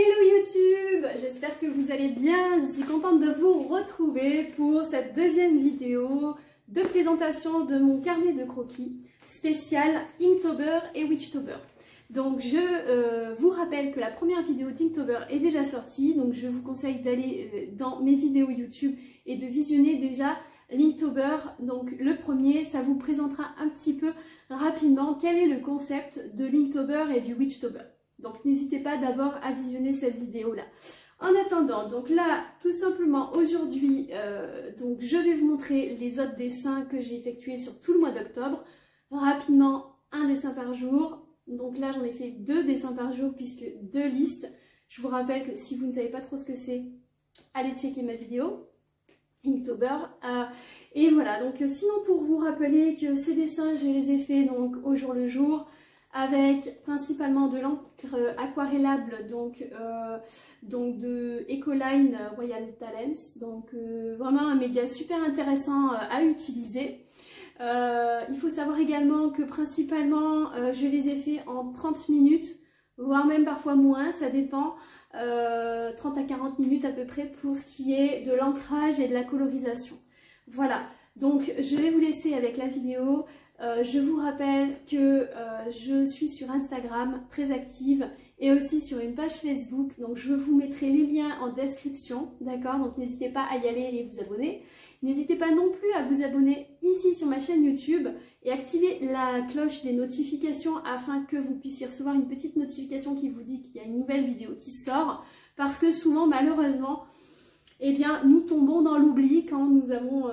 Hello YouTube, j'espère que vous allez bien. Je suis contente de vous retrouver pour cette deuxième vidéo de présentation de mon carnet de croquis spécial Inktober et Witchtober. Donc je vous rappelle que la première vidéo d'Inktober est déjà sortie, donc je vous conseille d'aller dans mes vidéos YouTube et de visionner déjà l'Inktober. Donc le premier, ça vous présentera un petit peu rapidement quel est le concept de l'Inktober et du Witchtober. Donc n'hésitez pas d'abord à visionner cette vidéo là. En attendant, donc là tout simplement aujourd'hui, donc je vais vous montrer les autres dessins que j'ai effectués sur tout le mois d'octobre. Rapidement, un dessin par jour. Donc là j'en ai fait 2 dessins par jour puisque 2 listes. Je vous rappelle que si vous ne savez pas trop ce que c'est, allez checker ma vidéo Inktober. Et voilà, donc sinon pour vous rappeler que ces dessins je les ai faits donc au jour le jour, avec principalement de l'encre aquarellable, donc de Ecoline Royal Talents, donc vraiment un média super intéressant à utiliser. Il faut savoir également que principalement je les ai fait en 30 minutes, voire même parfois moins, ça dépend, 30 à 40 minutes à peu près pour ce qui est de l'ancrage et de la colorisation. Voilà, donc je vais vous laisser avec la vidéo. Je vous rappelle que je suis sur Instagram, très active, et aussi sur une page Facebook, donc je vous mettrai les liens en description, d'accord? Donc n'hésitez pas à y aller et vous abonner. N'hésitez pas non plus à vous abonner ici sur ma chaîne YouTube et activer la cloche des notifications afin que vous puissiez recevoir une petite notification qui vous dit qu'il y a une nouvelle vidéo qui sort, parce que souvent malheureusement, eh bien, nous tombons dans l'oubli quand nous avons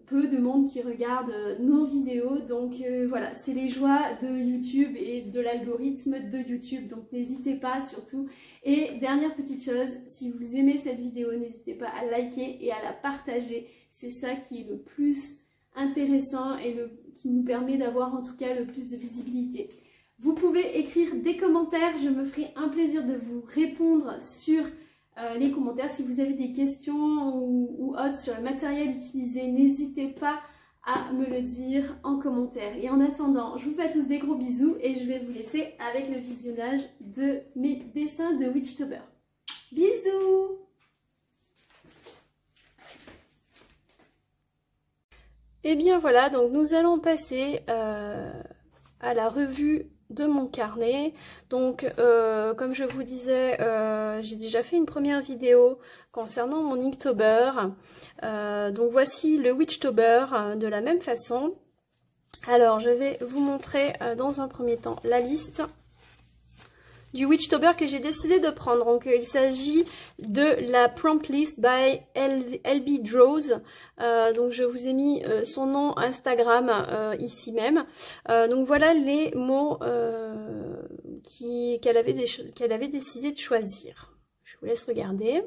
peu de monde qui regarde nos vidéos. Donc voilà, c'est les joies de YouTube et de l'algorithme de YouTube. Donc n'hésitez pas surtout. Et dernière petite chose, si vous aimez cette vidéo, n'hésitez pas à liker et à la partager. C'est ça qui est le plus intéressant et qui nous permet d'avoir en tout cas le plus de visibilité. Vous pouvez écrire des commentaires, je me ferai un plaisir de vous répondre sur les commentaires. Si vous avez des questions ou autres sur le matériel utilisé, n'hésitez pas à me le dire en commentaire. Et en attendant, je vous fais à tous des gros bisous et je vais vous laisser avec le visionnage de mes dessins de Witchtober. Bisous! Et bien voilà, donc nous allons passer à la revue de mon carnet. Donc comme je vous disais, j'ai déjà fait une première vidéo concernant mon Inktober. Donc voici le Witchtober de la même façon. Alors je vais vous montrer dans un premier temps la liste du Witchtober que j'ai décidé de prendre. Donc il s'agit de la Prompt List by LB Draws. Donc je vous ai mis son nom Instagram ici même. Donc voilà les mots qu'elle avait décidé de choisir. Je vous laisse regarder.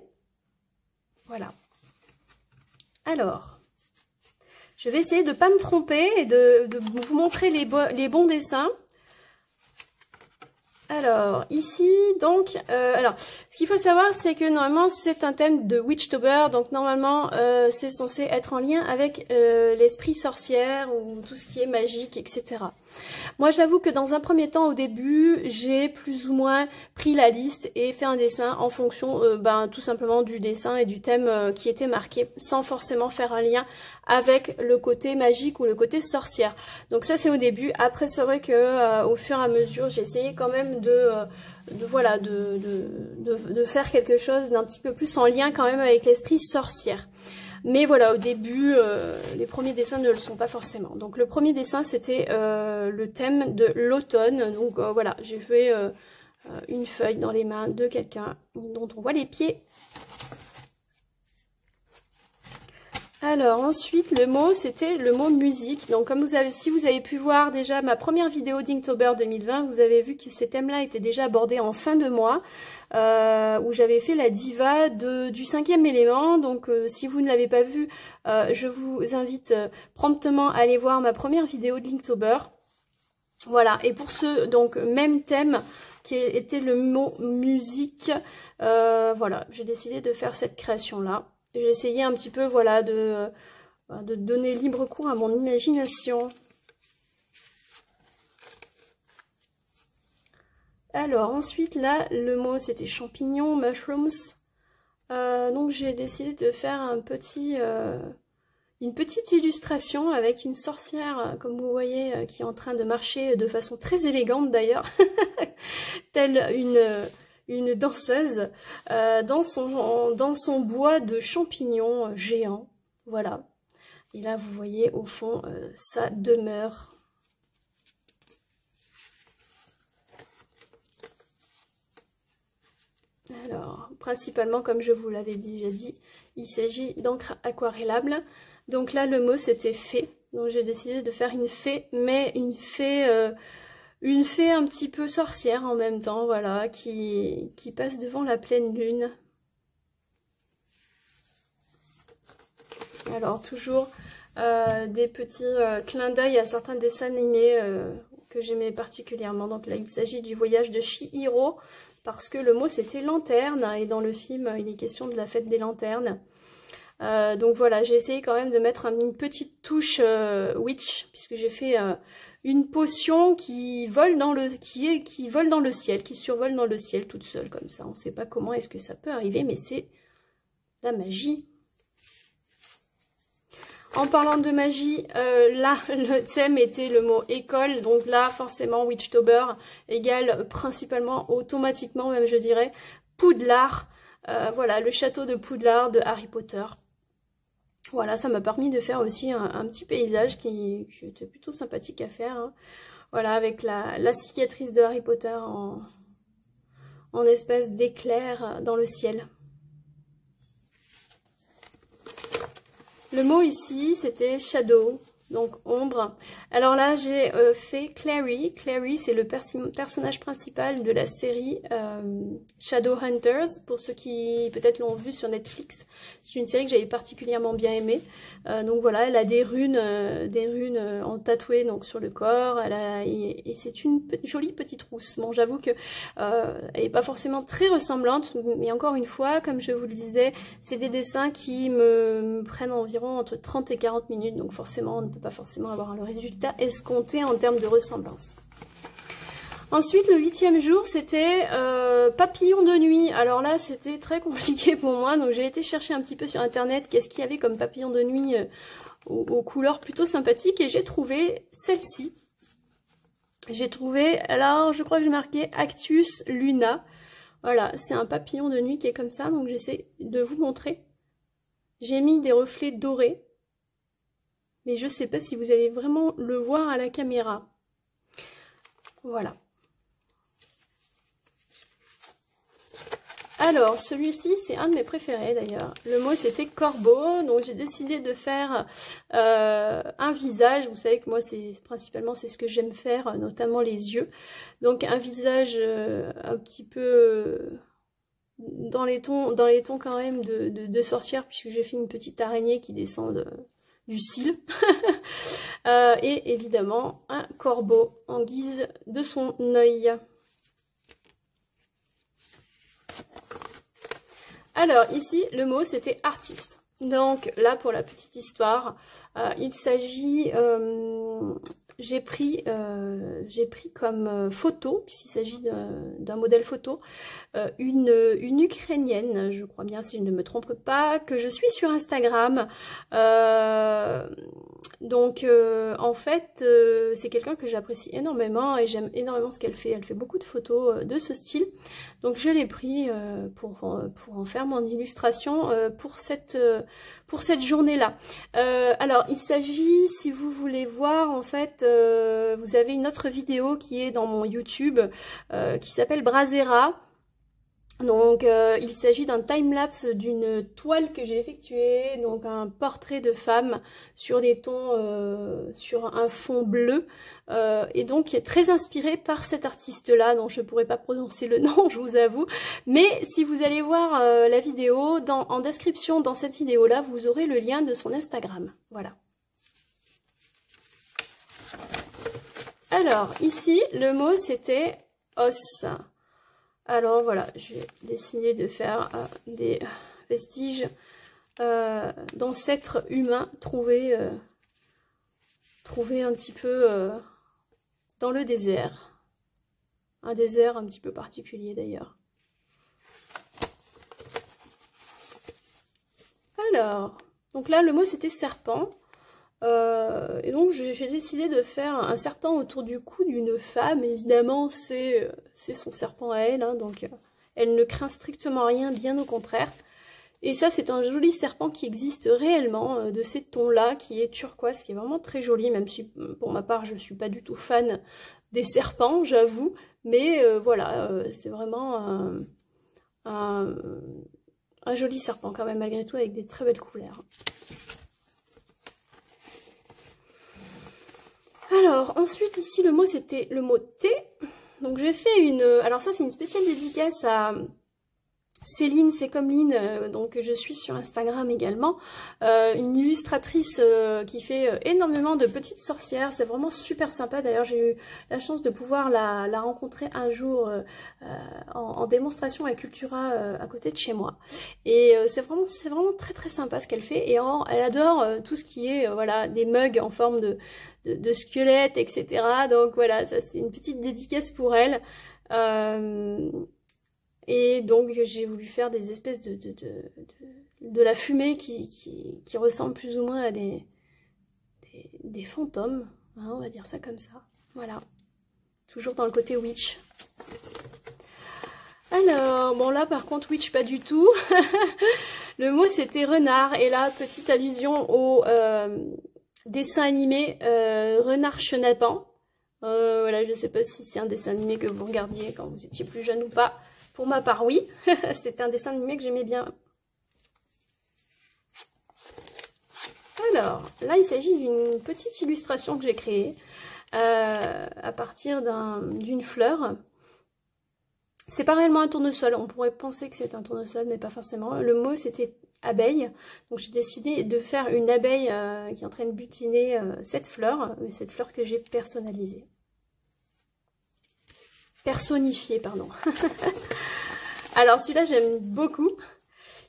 Voilà. Alors, je vais essayer de ne pas me tromper et de vous montrer les bons dessins. Alors, ici, donc, alors, ce qu'il faut savoir, c'est que normalement, c'est un thème de Witchtober, donc normalement, c'est censé être en lien avec l'esprit sorcière ou tout ce qui est magique, etc. Moi, j'avoue que dans un premier temps, au début, j'ai plus ou moins pris la liste et fait un dessin en fonction, tout simplement du dessin et du thème qui était marqué, sans forcément faire un lien avec le côté magique ou le côté sorcière. Donc ça, c'est au début. Après, c'est vrai que au fur et à mesure, j'ai essayé quand même de faire quelque chose d'un petit peu plus en lien quand même avec l'esprit sorcière. Mais voilà, au début, les premiers dessins ne le sont pas forcément. Donc le premier dessin, c'était le thème de l'automne. Donc voilà, j'ai fait une feuille dans les mains de quelqu'un dont on voit les pieds. Alors ensuite, le mot, c'était le mot musique. Donc comme si vous avez pu voir déjà ma première vidéo d'Inktober 2020, vous avez vu que ce thème-là était déjà abordé en fin de mois, où j'avais fait la diva du 5e élément. Donc si vous ne l'avez pas vu, je vous invite promptement à aller voir ma première vidéo de l'Inktober. Voilà, et pour ce donc même thème qui était le mot musique, voilà, j'ai décidé de faire cette création-là. J'ai essayé un petit peu, voilà, de donner libre cours à mon imagination. Alors ensuite là, le mot c'était champignon, mushrooms. Donc j'ai décidé de faire un petit, une petite illustration avec une sorcière, comme vous voyez, qui est en train de marcher de façon très élégante d'ailleurs, telle une danseuse, dans son bois de champignons géants. Voilà. Et là vous voyez au fond sa demeure. Alors, principalement, comme je vous l'avais déjà dit, il s'agit d'encre aquarellable. Donc là, le mot, c'était fée. Donc j'ai décidé de faire une fée, mais une fée un petit peu sorcière en même temps, voilà, qui passe devant la pleine lune. Alors, toujours des petits clins d'œil à certains dessins animés que j'aimais particulièrement. Donc là, il s'agit du voyage de Chihiro, parce que le mot c'était lanterne, et dans le film il est question de la fête des lanternes. Donc voilà, j'ai essayé quand même de mettre une petite touche witch, puisque j'ai fait une potion qui vole dans le ciel, qui survole dans le ciel toute seule comme ça. On ne sait pas comment est-ce que ça peut arriver, mais c'est la magie. En parlant de magie, là, le thème était le mot école. Donc là, forcément, Witchtober égale principalement, automatiquement même, je dirais, Poudlard. Voilà, le château de Poudlard de Harry Potter. Voilà, ça m'a permis de faire aussi un petit paysage qui était plutôt sympathique à faire. Hein. Voilà, avec la cicatrice de Harry Potter en espèce d'éclair dans le ciel. Le mot ici, c'était shadow, donc ombre. Alors là, j'ai fait Clary. Clary, c'est le personnage principal de la série Shadowhunters, pour ceux qui peut-être l'ont vu sur Netflix. C'est une série que j'avais particulièrement bien aimée. Donc voilà, elle a des runes en tatouées donc sur le corps. Et c'est une jolie petite rousse. Bon, j'avoue que elle n'est pas forcément très ressemblante, mais encore une fois, comme je vous le disais, c'est des dessins qui me prennent environ entre 30 et 40 minutes. Donc forcément, on ne peut pas forcément avoir le résultat escompté en termes de ressemblance. Ensuite, le 8e jour, c'était papillon de nuit. Alors là, c'était très compliqué pour moi, donc j'ai été chercher un petit peu sur internet qu'est-ce qu'il y avait comme papillon de nuit aux couleurs plutôt sympathiques, et j'ai trouvé celle-ci. J'ai trouvé, alors je crois que j'ai marqué Actus Luna. Voilà, c'est un papillon de nuit qui est comme ça, donc j'essaie de vous montrer. J'ai mis des reflets dorés, mais je ne sais pas si vous allez vraiment le voir à la caméra. Voilà. Alors, celui-ci, c'est un de mes préférés d'ailleurs. Le mot, c'était corbeau. Donc, j'ai décidé de faire un visage. Vous savez que moi, principalement, c'est ce que j'aime faire, notamment les yeux. Donc, un visage un petit peu dans les tons quand même de sorcière, puisque j'ai fait une petite araignée qui descend du cil. Et évidemment, un corbeau en guise de son œil. Alors ici, le mot c'était artiste. Donc là, pour la petite histoire, il s'agit, j'ai pris comme photo, puisqu'il s'agit d'un modèle photo, une Ukrainienne, je crois bien si je ne me trompe pas, que je suis sur Instagram. Donc en fait, c'est quelqu'un que j'apprécie énormément et j'aime énormément ce qu'elle fait. Elle fait beaucoup de photos de ce style. Donc je l'ai pris pour en faire mon illustration pour cette journée-là. Alors il s'agit, si vous voulez voir, en fait, vous avez une autre vidéo qui est dans mon YouTube qui s'appelle Brasera. Donc il s'agit d'un timelapse d'une toile que j'ai effectuée, donc un portrait de femme sur des tons, sur un fond bleu, et donc qui est très inspiré par cet artiste-là, dont je ne pourrais pas prononcer le nom, je vous avoue. Mais si vous allez voir la vidéo, en description dans cette vidéo-là, vous aurez le lien de son Instagram. Voilà. Alors ici, le mot c'était os. Alors voilà, j'ai décidé de faire des vestiges d'ancêtres humains trouvés un petit peu dans le désert. un désert un petit peu particulier d'ailleurs. Alors, donc là le mot c'était serpent. Et donc j'ai décidé de faire un serpent autour du cou d'une femme. Évidemment c'est son serpent à elle, hein, donc elle ne craint strictement rien, bien au contraire. Et ça c'est un joli serpent qui existe réellement, de ces tons-là, qui est turquoise, qui est vraiment très joli, même si pour ma part je ne suis pas du tout fan des serpents, j'avoue. Mais voilà, c'est vraiment un joli serpent quand même, malgré tout, avec des très belles couleurs. Alors, ensuite, ici, le mot, c'était le mot thé. Donc, j'ai fait une... Alors ça, c'est une spéciale dédicace à Céline, c'est comme Line, donc je suis sur Instagram également. Une illustratrice qui fait énormément de petites sorcières. C'est vraiment super sympa. D'ailleurs, j'ai eu la chance de pouvoir la rencontrer un jour en démonstration à Cultura à côté de chez moi. Et c'est vraiment très très sympa ce qu'elle fait. Et elle adore tout ce qui est voilà, des mugs en forme de squelettes, etc. Donc voilà, ça c'est une petite dédicace pour elle. Et donc j'ai voulu faire des espèces de la fumée qui ressemble plus ou moins à des fantômes, hein, on va dire ça comme ça. Voilà, toujours dans le côté witch. Alors, bon là par contre witch pas du tout. Le mot c'était renard, et là petite allusion au dessin animé Renard Chenapan. Voilà, je sais pas si c'est un dessin animé que vous regardiez quand vous étiez plus jeune ou pas. Pour ma part, oui. C'était un dessin animé que j'aimais bien. Alors, là, il s'agit d'une petite illustration que j'ai créée à partir d'une fleur. C'est pas réellement un tournesol. On pourrait penser que c'est un tournesol, mais pas forcément. Le mot, c'était abeille. Donc, j'ai décidé de faire une abeille qui est en train de butiner cette fleur que j'ai personnalisée. Personnifié, pardon. Alors celui-là j'aime beaucoup.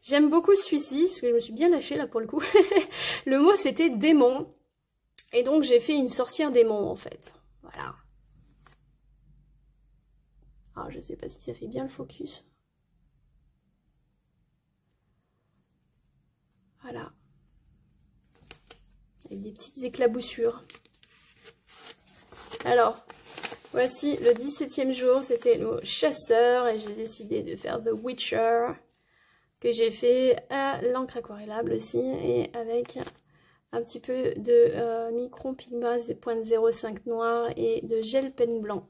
J'aime beaucoup celui-ci, parce que je me suis bien lâchée là pour le coup. Le mot c'était démon. Et donc j'ai fait une sorcière démon en fait. Voilà. Alors je sais pas si ça fait bien le focus. Voilà. Avec des petites éclaboussures. Alors... Voici le 17e jour, c'était le mot chasseur, et j'ai décidé de faire The Witcher, que j'ai fait à l'encre aquarellable aussi, et avec un petit peu de micron pigma 0.05 noir et de gel pen blanc.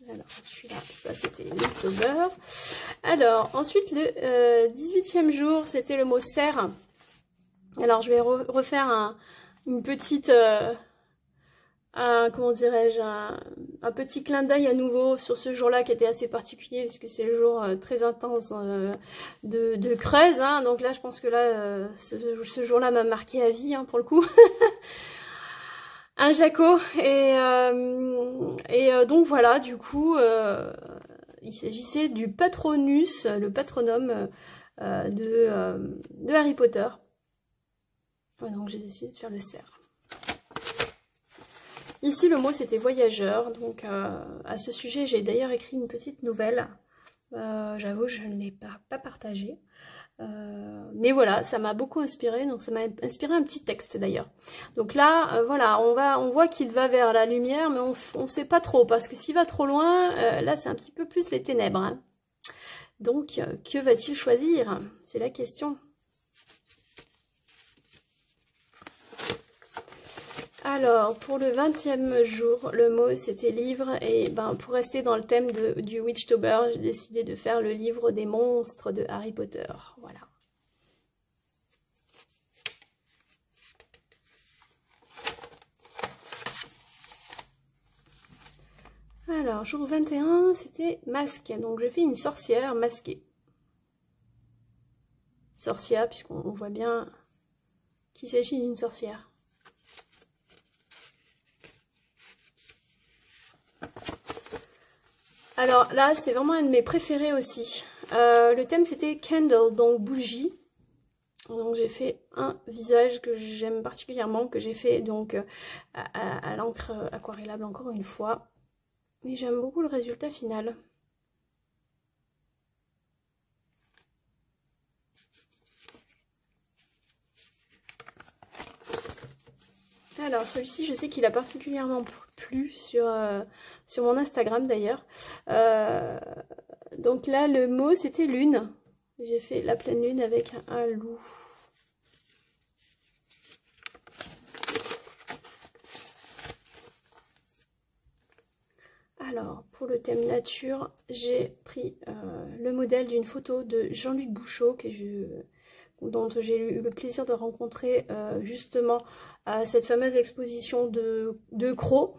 Alors celui-là, ça c'était l'October. Alors ensuite le 18e jour, c'était le mot cerf. Alors je vais refaire une petite, comment dirais-je, un petit clin d'œil à nouveau sur ce jour-là qui était assez particulier puisque c'est le jour très intense de Creuse, hein. Donc là je pense que là ce jour-là m'a marqué à vie, hein, pour le coup. Un Jaco, et donc voilà, du coup il s'agissait du patronus, le patronome de Harry Potter. Ouais, donc j'ai décidé de faire le cerf. Ici le mot c'était voyageur, donc à ce sujet j'ai d'ailleurs écrit une petite nouvelle. J'avoue je ne l'ai pas partagée. Mais voilà, ça m'a beaucoup inspiré, donc ça m'a inspiré un petit texte d'ailleurs. Donc là, voilà, on voit qu'il va vers la lumière, mais on ne sait pas trop, parce que s'il va trop loin, là c'est un petit peu plus les ténèbres, hein. Donc, que va-t-il choisir? C'est la question. Alors, pour le 20e jour, le mot c'était livre, et ben pour rester dans le thème du Witchtober, j'ai décidé de faire le livre des monstres de Harry Potter, voilà. Alors, jour 21, c'était masque, donc je fais une sorcière masquée. Sorcière, puisqu'on voit bien qu'il s'agit d'une sorcière. Alors là, c'est vraiment un de mes préférés aussi. Le thème c'était candle, donc bougie. Donc j'ai fait un visage que j'aime particulièrement, que j'ai fait donc à l'encre aquarellable encore une fois. Et j'aime beaucoup le résultat final. Alors celui-ci, je sais qu'il a particulièrement plu sur mon Instagram d'ailleurs. Donc là, le mot c'était lune. J'ai fait la pleine lune avec un loup. Alors, pour le thème nature, j'ai pris le modèle d'une photo de Jean-Luc Bouchot, dont j'ai eu le plaisir de rencontrer justement à cette fameuse exposition de Cros,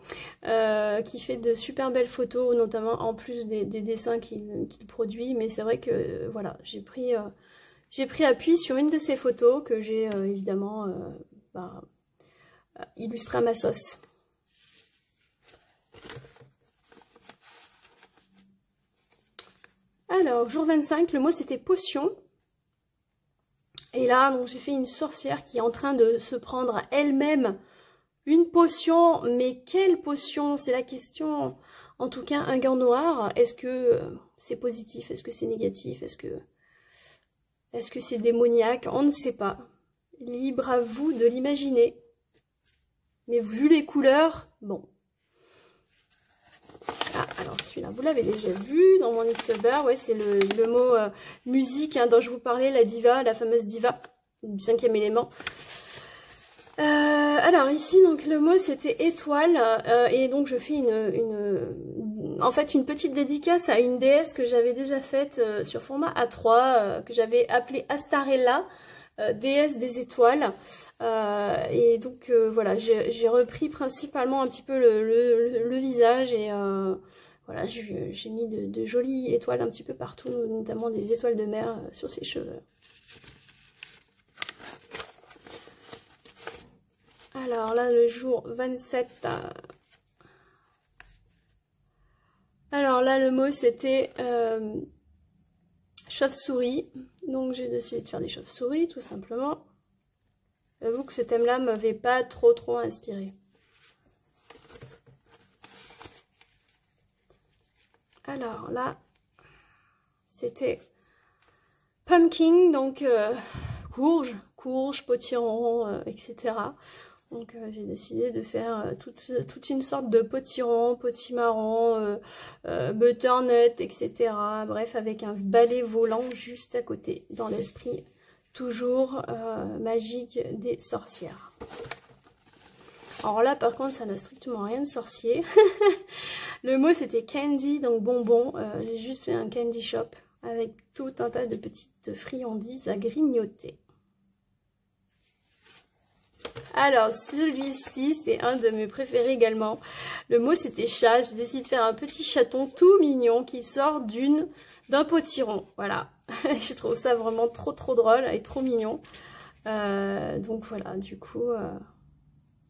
qui fait de super belles photos, notamment en plus des dessins qu'il produit. Mais c'est vrai que voilà, j'ai pris appui sur une de ces photos que j'ai évidemment illustrée à ma sauce. Alors, jour 25, le mot c'était potion. Et là, donc j'ai fait une sorcière qui est en train de se prendre elle-même une potion. Mais quelle potion? C'est la question. En tout cas, un gant noir. Est-ce que c'est positif? Est-ce que c'est négatif? Est-ce que c'est démoniaque? On ne sait pas. Libre à vous de l'imaginer. Mais vu les couleurs, bon. Ah, alors celui-là, vous l'avez déjà vu dans mon Inktober. Ouais, c'est le mot musique dont je vous parlais, la diva, la fameuse diva du 5e élément. Alors ici, donc le mot c'était étoile. Et donc je fais en fait une petite dédicace à une déesse que j'avais déjà faite sur format A3, que j'avais appelée Astarella. Déesse des étoiles, et donc voilà, j'ai repris principalement un petit peu le visage, et voilà, j'ai mis de jolies étoiles un petit peu partout, notamment des étoiles de mer sur ses cheveux. Alors là, le jour 27, alors là le mot c'était chauve-souris. Donc j'ai décidé de faire des chauves-souris tout simplement. J'avoue que ce thème-là ne m'avait pas trop inspiré. Alors là, c'était pumpkin, donc courge, potiron, etc. Donc j'ai décidé de faire toute une sorte de potiron, potimarron, butternut, etc. Bref, avec un balai volant juste à côté, dans l'esprit toujours magique des sorcières. Alors là, par contre, ça n'a strictement rien de sorcier. Le mot, c'était candy, donc bonbon. J'ai juste fait un candy shop avec tout un tas de petites friandises à grignoter. Alors, celui-ci, c'est un de mes préférés également. Le mot, c'était chat. J'ai décidé de faire un petit chaton tout mignon qui sort d'un potiron. Voilà. Je trouve ça vraiment trop drôle et trop mignon. Donc voilà, du coup,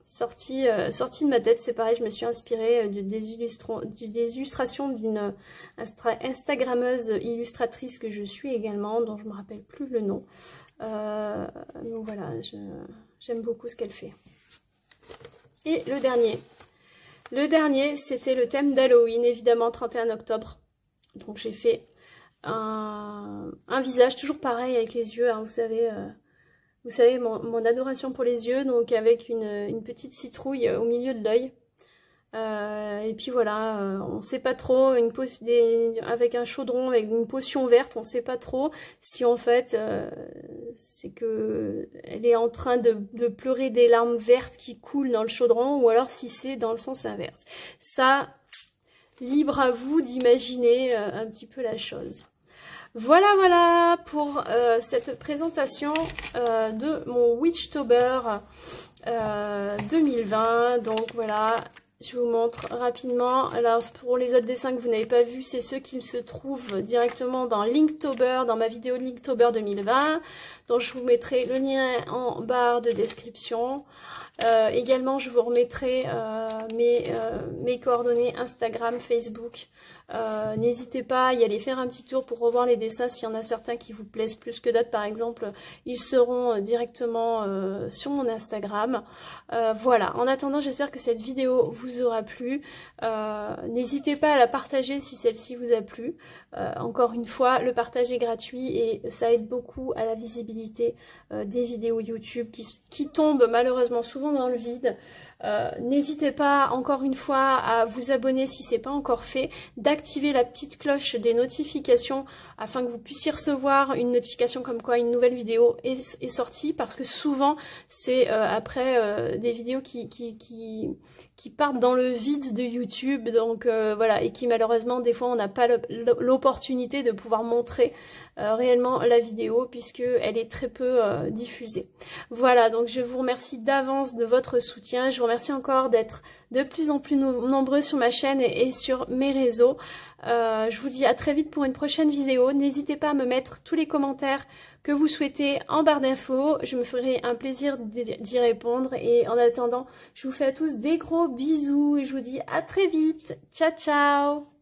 sorti de ma tête. C'est pareil, je me suis inspirée des illustrations d'une Instagrammeuse illustratrice que je suis également, dont je ne me rappelle plus le nom. Donc voilà, j'aime beaucoup ce qu'elle fait. Et le dernier, c'était le thème d'Halloween, évidemment 31 octobre. Donc j'ai fait un visage, toujours pareil avec les yeux, hein, vous savez mon adoration pour les yeux, donc avec une petite citrouille au milieu de l'œil. Et puis voilà, on sait pas trop, avec un chaudron, avec une potion verte, on sait pas trop si en fait c'est que elle est en train de pleurer des larmes vertes qui coulent dans le chaudron, ou alors si c'est dans le sens inverse. Ça, libre à vous d'imaginer un petit peu la chose. Voilà pour cette présentation de mon Witchtober 2020. Donc voilà, je vous montre rapidement. Alors pour les autres dessins que vous n'avez pas vus, c'est ceux qui se trouvent directement dans Linktober, dans ma vidéo Linktober 2020, dont je vous mettrai le lien en barre de description. Également, je vous remettrai mes coordonnées Instagram, Facebook, N'hésitez pas à y aller faire un petit tour pour revoir les dessins. S'il y en a certains qui vous plaisent plus que d'autres, par exemple, ils seront directement sur mon Instagram. Voilà, en attendant, j'espère que cette vidéo vous aura plu. N'hésitez pas à la partager si celle-ci vous a plu. Encore une fois, le partage est gratuit et ça aide beaucoup à la visibilité des vidéos YouTube qui tombent malheureusement souvent dans le vide. N'hésitez pas encore une fois à vous abonner si ce n'est pas encore fait, d'activer la petite cloche des notifications afin que vous puissiez recevoir une notification comme quoi une nouvelle vidéo est sortie, parce que souvent c'est après des vidéos qui partent dans le vide de YouTube, donc voilà, et qui malheureusement des fois on n'a pas l'opportunité de pouvoir montrer réellement la vidéo puisque elle est très peu diffusée. Voilà, donc je vous remercie d'avance de votre soutien. Je vous remercie encore d'être de plus en plus nombreux sur ma chaîne et sur mes réseaux. Je vous dis à très vite pour une prochaine vidéo. N'hésitez pas à me mettre tous les commentaires que vous souhaitez en barre d'infos. Je me ferai un plaisir d'y répondre. Et en attendant, je vous fais à tous des gros bisous et je vous dis à très vite. Ciao, ciao!